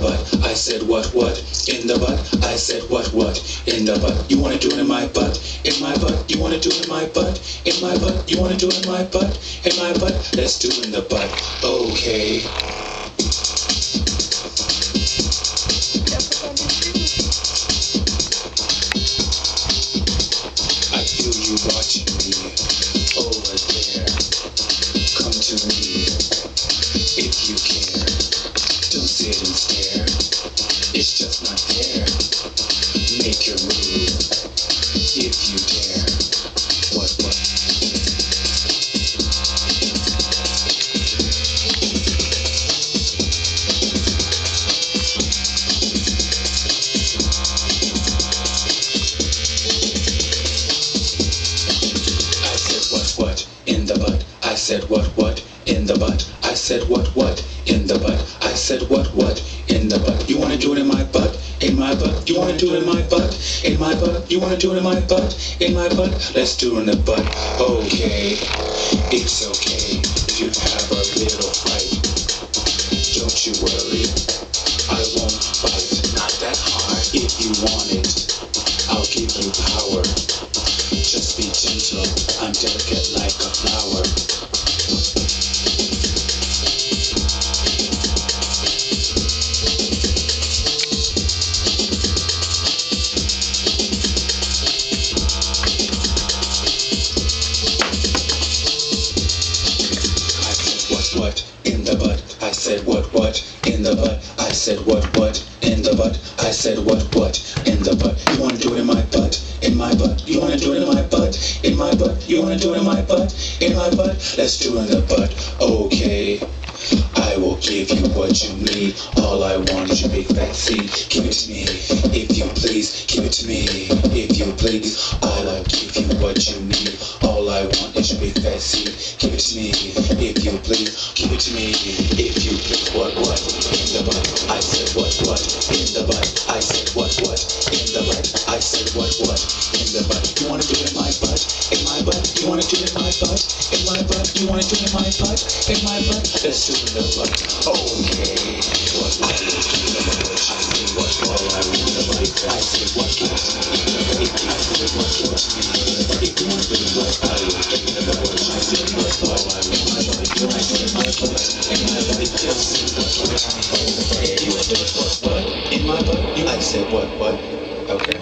butt. I said what in the butt. I said what in the butt. You wanna do it in my butt? In my butt. You wanna do it in my butt? In my butt. You wanna do it in my butt? In my butt. Let's do it in the butt. Okay. I feel you watching me over there. Come to me if you care. Don't sit and stare. It's just not fair. Make your move if you dare. What? In the butt. I said what in the butt. I said what in the butt. I said what in the butt. You wanna do it in my butt? In my butt. You wanna do it in my butt? In my butt. You wanna do it in my butt? In my butt. Let's do it in the butt. Okay. It's okay if you have a little fight. Don't you worry. I won't fight. Not that hard. If you want it, I'll give you power. Just be gentle, I'm delicate like a flower. I said what in the butt. I said what in the butt. I said what in the butt. I said what in the butt. You wanna do it in my butt? In my butt. You wanna do it in my butt? In my butt. You wanna do it in my butt? In my butt. Let's do it in the butt. Okay. I will give you what you need. All I want is your big fat seed. Give it to me, if you please. Give it to me, if you please. I'll give you what you need. All I want is your big fat seed. Give it to me, if you please. Give it to me, if you please. What in the butt? I said what in the butt. I said what in the butt. I said what in the butt. You wanna do it in my butt? In my butt. You wanna do it in my butt? In my butt. You wanna do it in my butt? In my butt. Let's do it in the butt. Okay. What I will do in the butt. I say what all I want in the butt. I say what give it to me. If you say what give it to me. If you want to do what I will do in the butt. I say what all I want in the butt. You wanna do it in my butt? In my butt. Just say what give it to me. Okay. You wanna do it what? In my butt. I said what? Okay.